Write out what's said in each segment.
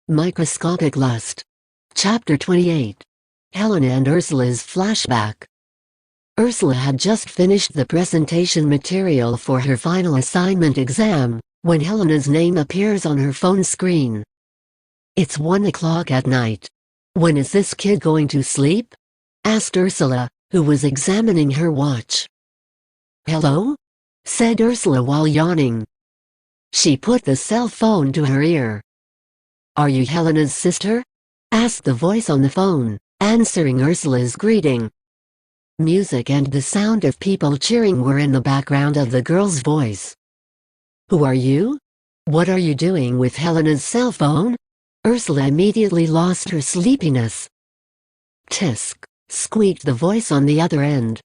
Microscopic Lust. Chapter 28. Helena and Ursula's Flashback. Ursula had just finished the presentation material for her final assignment exam, when Helena's name appears on her phone screen. "It's 1 o'clock at night. When is this kid going to sleep?" asked Ursula, who was examining her watch. "Hello?" said Ursula while yawning. She put the cell phone to her ear. "Are you Helena's sister?" asked the voice on the phone, answering Ursula's greeting. Music and the sound of people cheering were in the background of the girl's voice. "Who are you? What are you doing with Helena's cell phone?" Ursula immediately lost her sleepiness. "Tisk," squeaked the voice on the other end.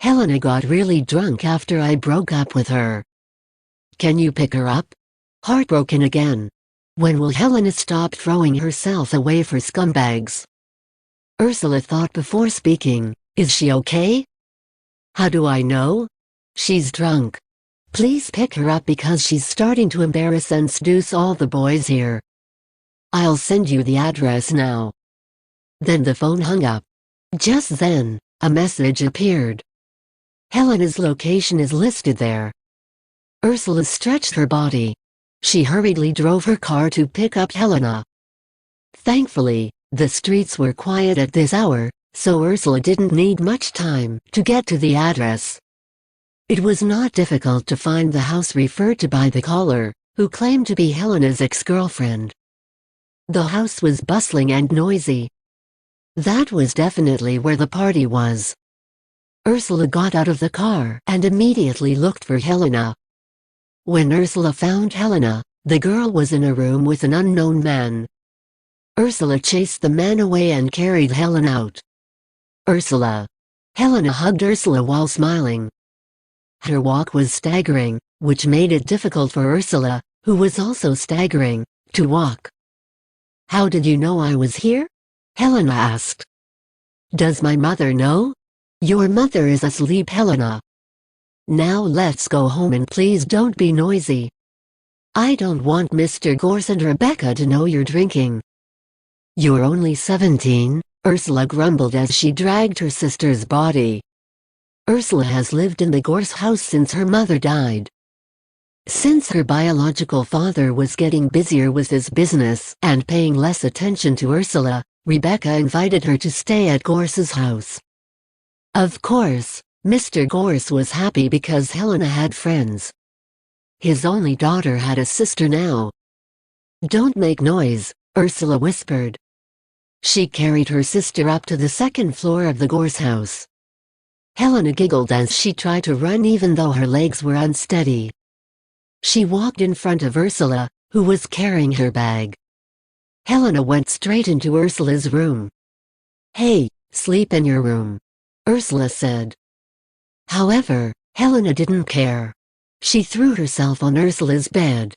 "Helena got really drunk after I broke up with her. Can you pick her up? Heartbroken again. When will Helena stop throwing herself away for scumbags?" Ursula thought before speaking. "Is she okay?" "How do I know? She's drunk. Please pick her up because she's starting to embarrass and seduce all the boys here. I'll send you the address now." Then the phone hung up. Just then, a message appeared. "Helena's location is listed there." Ursula stretched her body. She hurriedly drove her car to pick up Helena. Thankfully, the streets were quiet at this hour, so Ursula didn't need much time to get to the address. It was not difficult to find the house referred to by the caller, who claimed to be Helena's ex-girlfriend. The house was bustling and noisy. That was definitely where the party was. Ursula got out of the car and immediately looked for Helena. When Ursula found Helena, the girl was in a room with an unknown man. Ursula chased the man away and carried Helena out. "Ursula." Helena hugged Ursula while smiling. Her walk was staggering, which made it difficult for Ursula, who was also staggering, to walk. "How did you know I was here?" Helena asked. "Does my mother know?" "Your mother is asleep, Helena. Now let's go home and please don't be noisy. I don't want Mr. Gorse and Rebecca to know you're drinking." "You're only 17, Ursula grumbled as she dragged her sister's body. Ursula has lived in the Gorse house since her mother died. Since her biological father was getting busier with his business and paying less attention to Ursula, Rebecca invited her to stay at Gorse's house. Of course, Mr. Gorse was happy because Helena had friends. His only daughter had a sister now. "Don't make noise," Ursula whispered. She carried her sister up to the second floor of the Gorse house. Helena giggled as she tried to run even though her legs were unsteady. She walked in front of Ursula, who was carrying her bag. Helena went straight into Ursula's room. "Hey, sleep in your room," Ursula said. However, Helena didn't care. She threw herself on Ursula's bed.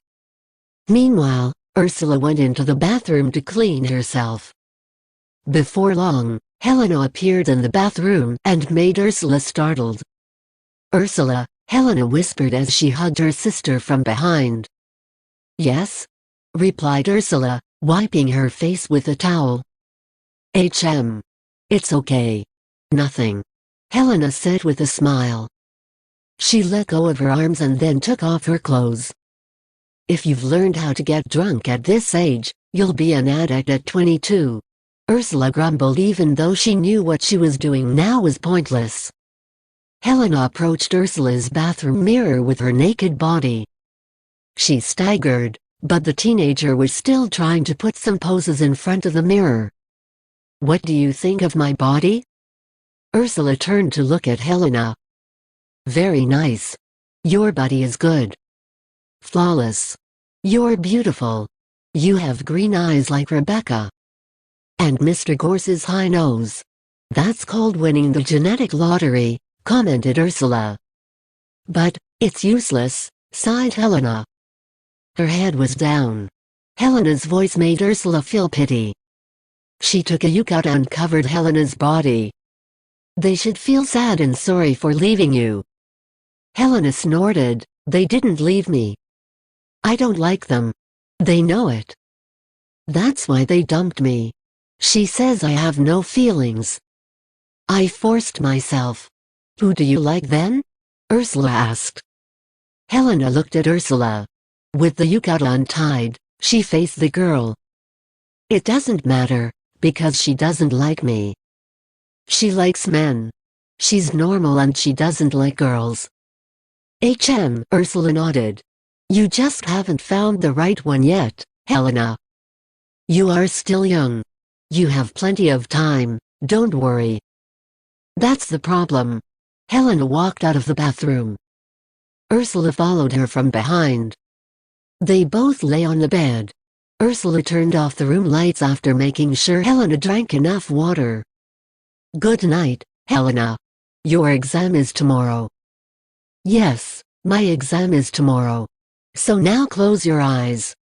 Meanwhile, Ursula went into the bathroom to clean herself. Before long, Helena appeared in the bathroom and made Ursula startled. "Ursula," Helena whispered as she hugged her sister from behind. "Yes?" replied Ursula, wiping her face with a towel. It's okay. Nothing," Helena said with a smile. She let go of her arms and then took off her clothes. "If you've learned how to get drunk at this age, you'll be an addict at 22. Ursula grumbled even though she knew what she was doing now was pointless. Helena approached Ursula's bathroom mirror with her naked body. She staggered, but the teenager was still trying to put some poses in front of the mirror. "What do you think of my body?" Ursula turned to look at Helena. "Very nice. Your body is good. Flawless. You're beautiful. You have green eyes like Rebecca. And Mr. Gorse's high nose. That's called winning the genetic lottery," commented Ursula. "But, it's useless," sighed Helena. Her head was down. Helena's voice made Ursula feel pity. She took a yuck out and covered Helena's body. "They should feel sad and sorry for leaving you." Helena snorted. "They didn't leave me. I don't like them. They know it." That's why they dumped me. She says I have no feelings. I forced myself. Who do you like then? Ursula asked. Helena looked at Ursula. With the yukata untied, she faced the girl. It doesn't matter, because she doesn't like me. She likes men. She's normal and she doesn't like girls. Ursula nodded. You just haven't found the right one yet, Helena. You are still young. You have plenty of time, don't worry. That's the problem. Helena walked out of the bathroom. Ursula followed her from behind. They both lay on the bed. Ursula turned off the room lights after making sure Helena drank enough water. Good night, Helena. Your exam is tomorrow. Yes, my exam is tomorrow. So now close your eyes.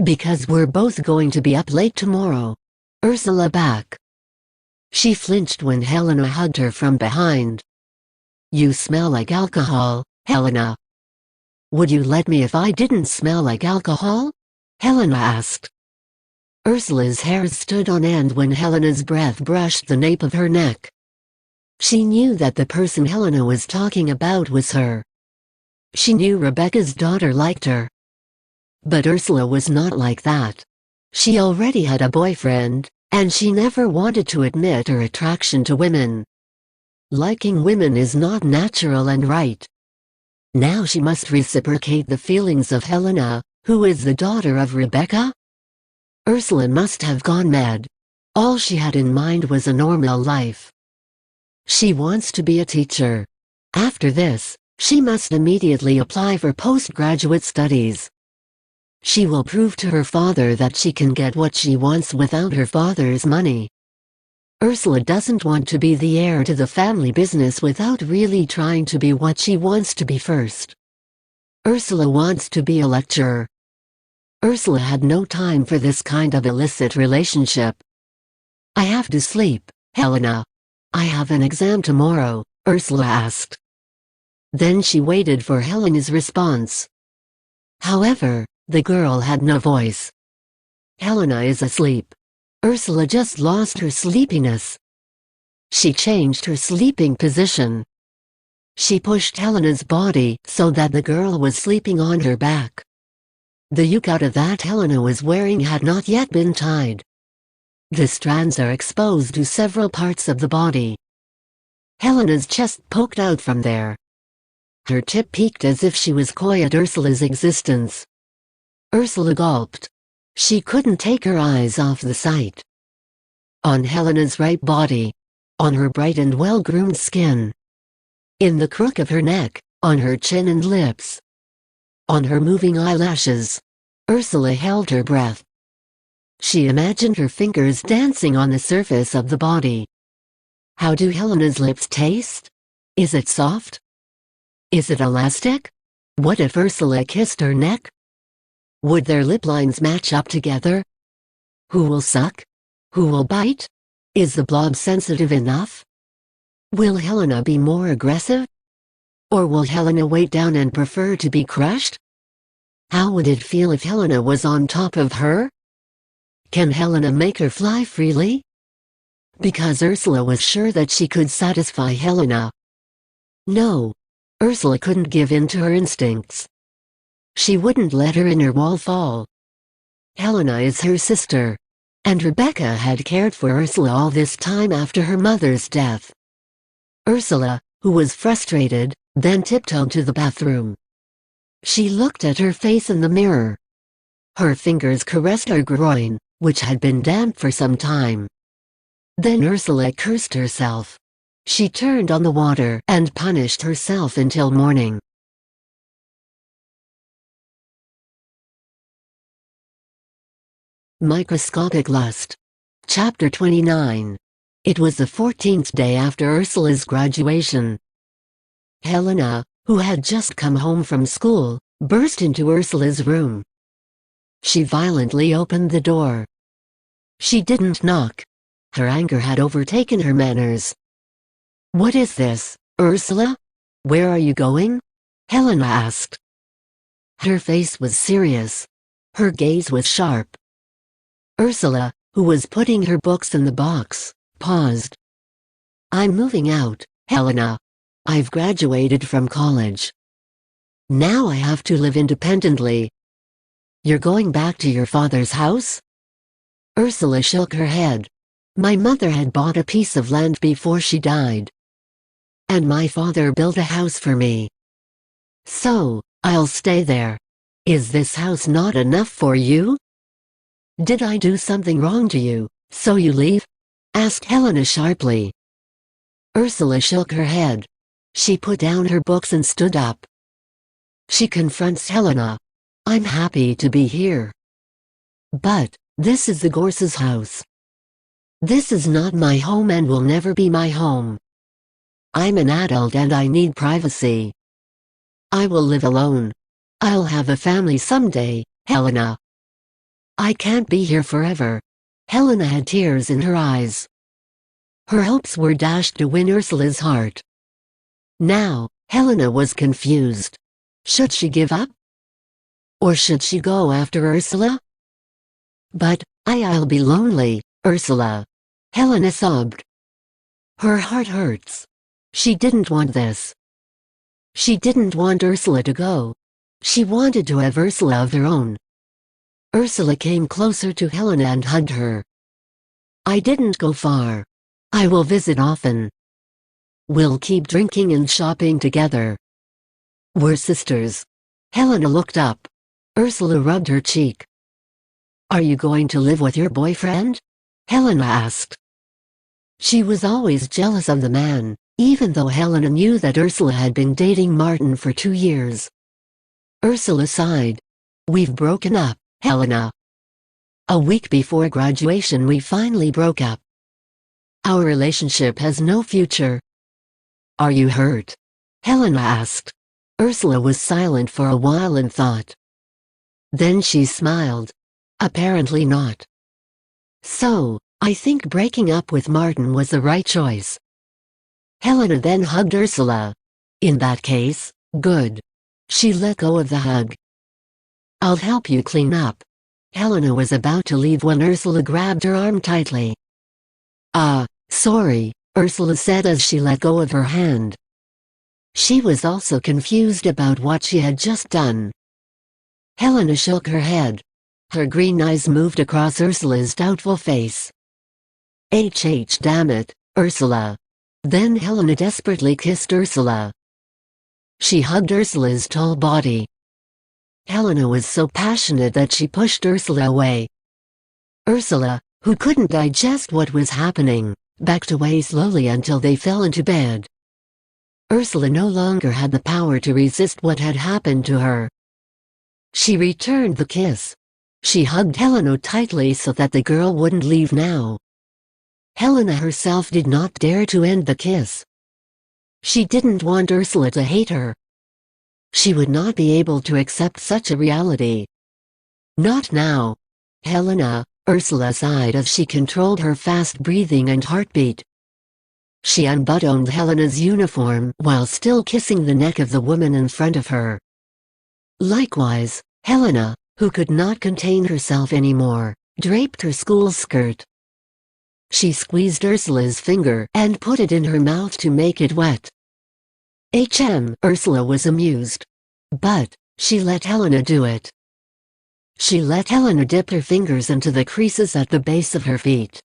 Because we're both going to be up late tomorrow. Ursula back. She flinched when Helena hugged her from behind. You smell like alcohol, Helena. Would you let me if I didn't smell like alcohol? Helena asked. Ursula's hairs stood on end when Helena's breath brushed the nape of her neck. She knew that the person Helena was talking about was her. She knew Rebecca's daughter liked her. But Ursula was not like that. She already had a boyfriend, and she never wanted to admit her attraction to women. Liking women is not natural and right. Now she must reciprocate the feelings of Helena, who is the daughter of Rebecca? Ursula must have gone mad. All she had in mind was a normal life. She wants to be a teacher. After this, she must immediately apply for postgraduate studies. She will prove to her father that she can get what she wants without her father's money. Ursula doesn't want to be the heir to the family business without really trying to be what she wants to be first. Ursula wants to be a lecturer. Ursula had no time for this kind of illicit relationship. I have to sleep, Helena. I have an exam tomorrow, Ursula asked. Then she waited for Helena's response. However, the girl had no voice. Helena is asleep. Ursula just lost her sleepiness. She changed her sleeping position. She pushed Helena's body so that the girl was sleeping on her back. The yukata that Helena was wearing had not yet been tied. The strands are exposed to several parts of the body. Helena's chest poked out from there. Her tip peeked as if she was coy at Ursula's existence. Ursula gulped. She couldn't take her eyes off the sight. On Helena's right body. On her bright and well-groomed skin. In the crook of her neck, on her chin and lips. On her moving eyelashes. Ursula held her breath. She imagined her fingers dancing on the surface of the body. How do Helena's lips taste? Is it soft? Is it elastic? What if Ursula kissed her neck? Would their lip lines match up together? Who will suck? Who will bite? Is the blob sensitive enough? Will Helena be more aggressive? Or will Helena wait down and prefer to be crushed? How would it feel if Helena was on top of her? Can Helena make her fly freely? Because Ursula was sure that she could satisfy Helena. No. Ursula couldn't give in to her instincts. She wouldn't let her inner wall fall. Helena is her sister. And Rebecca had cared for Ursula all this time after her mother's death. Ursula, who was frustrated, then tiptoed to the bathroom. She looked at her face in the mirror. Her fingers caressed her groin, which had been damp for some time. Then Ursula cursed herself. She turned on the water and punished herself until morning. Microscopic Lust. Chapter 29. It was the 14th day after Ursula's graduation. Helena, who had just come home from school, burst into Ursula's room. She violently opened the door. She didn't knock. Her anger had overtaken her manners. What is this, Ursula? Where are you going? Helena asked. Her face was serious. Her gaze was sharp. Ursula, who was putting her books in the box, paused. "I'm moving out, Helena. I've graduated from college. Now I have to live independently." "You're going back to your father's house?" Ursula shook her head. "My mother had bought a piece of land before she died. And my father built a house for me. So, I'll stay there. Is this house not enough for you? Did I do something wrong to you, so you leave?" asked Helena sharply. Ursula shook her head. She put down her books and stood up. She confronts Helena. "I'm happy to be here. But, this is the Gorse's house. This is not my home and will never be my home. I'm an adult and I need privacy. I will live alone. I'll have a family someday, Helena. I can't be here forever." Helena had tears in her eyes. Her hopes were dashed to win Ursula's heart. Now, Helena was confused. Should she give up? Or should she go after Ursula? "But, I'll be lonely, Ursula," Helena sobbed. Her heart hurts. She didn't want this. She didn't want Ursula to go. She wanted to have Ursula of her own. Ursula came closer to Helena and hugged her. "I didn't go far. I will visit often. We'll keep drinking and shopping together. We're sisters." Helena looked up. Ursula rubbed her cheek. "Are you going to live with your boyfriend?" Helena asked. She was always jealous of the man, even though Helena knew that Ursula had been dating Martin for 2 years. Ursula sighed. "We've broken up, Helena. A week before graduation we finally broke up. Our relationship has no future." "Are you hurt?" Helena asked. Ursula was silent for a while in thought. Then she smiled. "Apparently not. So, I think breaking up with Martin was the right choice." Helena then hugged Ursula. "In that case, good." She let go of the hug. "I'll help you clean up." Helena was about to leave when Ursula grabbed her arm tightly. Sorry," Ursula said as she let go of her hand. She was also confused about what she had just done. Helena shook her head. Her green eyes moved across Ursula's doubtful face. Damn it, Ursula." Then Helena desperately kissed Ursula. She hugged Ursula's tall body. Helena was so passionate that she pushed Ursula away. Ursula, who couldn't digest what was happening, backed away slowly until they fell into bed. Ursula no longer had the power to resist what had happened to her. She returned the kiss. She hugged Helena tightly so that the girl wouldn't leave now. Helena herself did not dare to end the kiss. She didn't want Ursula to hate her. She would not be able to accept such a reality. "Not now, Helena," Ursula sighed as she controlled her fast breathing and heartbeat. She unbuttoned Helena's uniform while still kissing the neck of the woman in front of her. Likewise, Helena, who could not contain herself anymore, draped her school skirt. She squeezed Ursula's finger and put it in her mouth to make it wet. Ursula was amused. But, she let Helena do it. She let Helena dip her fingers into the creases at the base of her feet.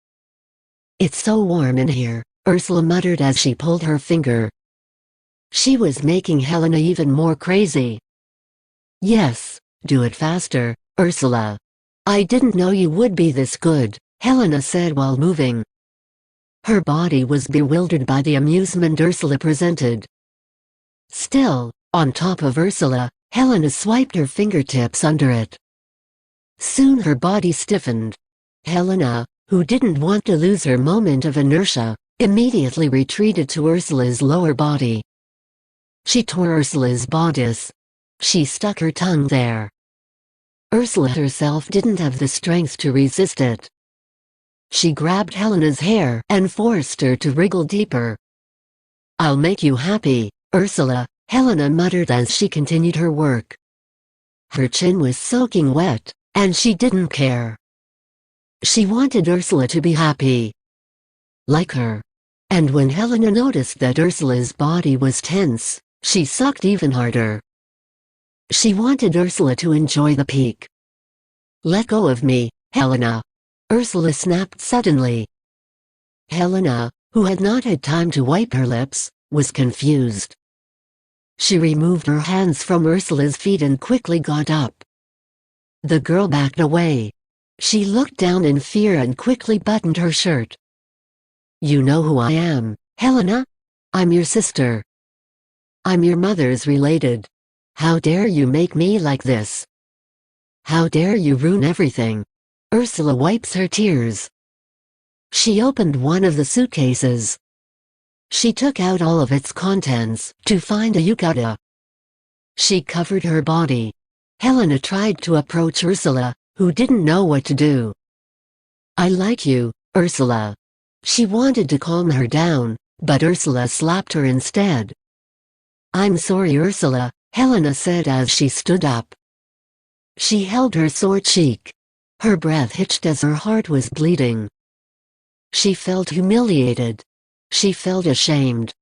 "It's so warm in here," Ursula muttered as she pulled her finger. She was making Helena even more crazy. "Yes, do it faster, Ursula. I didn't know you would be this good," Helena said while moving. Her body was bewildered by the amusement Ursula presented. Still, on top of Ursula, Helena swiped her fingertips under it. Soon her body stiffened. Helena, who didn't want to lose her moment of inertia, immediately retreated to Ursula's lower body. She tore Ursula's bodice. She stuck her tongue there. Ursula herself didn't have the strength to resist it. She grabbed Helena's hair and forced her to wriggle deeper. "I'll make you happy, Ursula," Helena muttered as she continued her work. Her chin was soaking wet, and she didn't care. She wanted Ursula to be happy, like her. And when Helena noticed that Ursula's body was tense, she sucked even harder. She wanted Ursula to enjoy the peak. "Let go of me, Helena," Ursula snapped suddenly. Helena, who had not had time to wipe her lips, was confused. She removed her hands from Ursula's feet and quickly got up. The girl backed away. She looked down in fear and quickly buttoned her shirt. "You know who I am, Helena? I'm your sister. I'm your mother's related. How dare you make me like this? How dare you ruin everything?" Ursula wipes her tears. She opened one of the suitcases. She took out all of its contents to find a yukata. She covered her body. Helena tried to approach Ursula, who didn't know what to do. "I like you, Ursula." She wanted to calm her down, but Ursula slapped her instead. "I'm sorry, Ursula," Helena said as she stood up. She held her sore cheek. Her breath hitched as her heart was bleeding. She felt humiliated. She felt ashamed.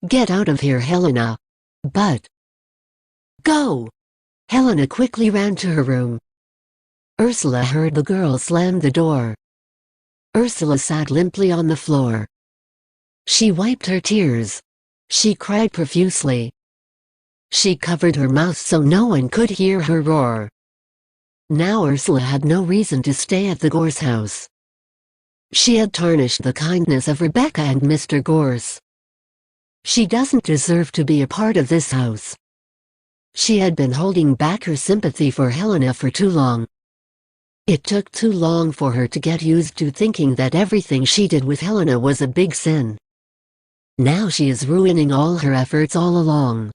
"Get out of here, Helena." "But..." "Go!" Helena quickly ran to her room. Ursula heard the girl slam the door. Ursula sat limply on the floor. She wiped her tears. She cried profusely. She covered her mouth so no one could hear her roar. Now Ursula had no reason to stay at the Gorse house. She had tarnished the kindness of Rebecca and Mr. Gorse. She doesn't deserve to be a part of this house. She had been holding back her sympathy for Helena for too long. It took too long for her to get used to thinking that everything she did with Helena was a big sin. Now she is ruining all her efforts all along.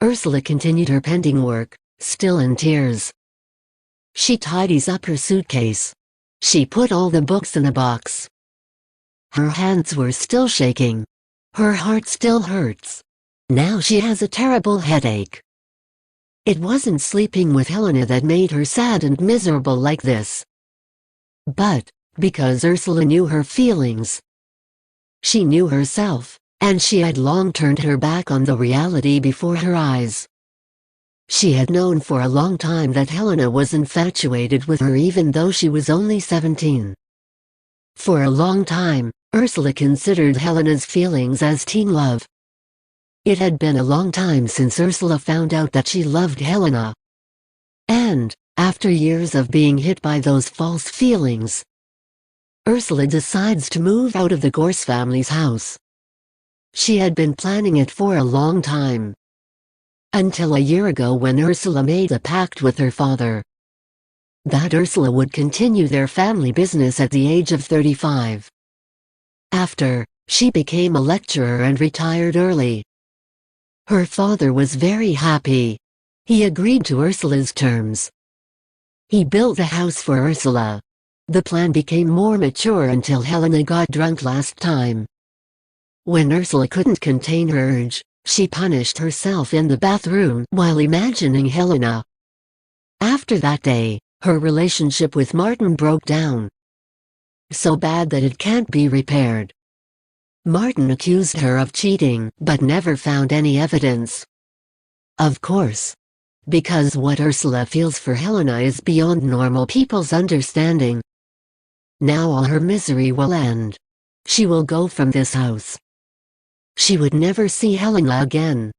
Ursula continued her pending work, still in tears. She tidies up her suitcase. She put all the books in a box. Her hands were still shaking. Her heart still hurts. Now she has a terrible headache. It wasn't sleeping with Helena that made her sad and miserable like this. But, because Ursula knew her feelings. She knew herself, and she had long turned her back on the reality before her eyes. She had known for a long time that Helena was infatuated with her even though she was only 17. For a long time, Ursula considered Helena's feelings as teen love. It had been a long time since Ursula found out that she loved Helena. And, after years of being hit by those false feelings, Ursula decides to move out of the Gorse family's house. She had been planning it for a long time. Until a year ago when Ursula made a pact with her father. That Ursula would continue their family business at the age of 35. After, she became a lecturer and retired early. Her father was very happy. He agreed to Ursula's terms. He built the house for Ursula. The plan became more mature until Helena got drunk last time. When Ursula couldn't contain her urge, she punished herself in the bathroom while imagining Helena. After that day, her relationship with Martin broke down. So bad that it can't be repaired. Martin accused her of cheating but never found any evidence. Of course. Because what Ursula feels for Helena is beyond normal people's understanding. Now all her misery will end. She will go from this house. She would never see Helena again.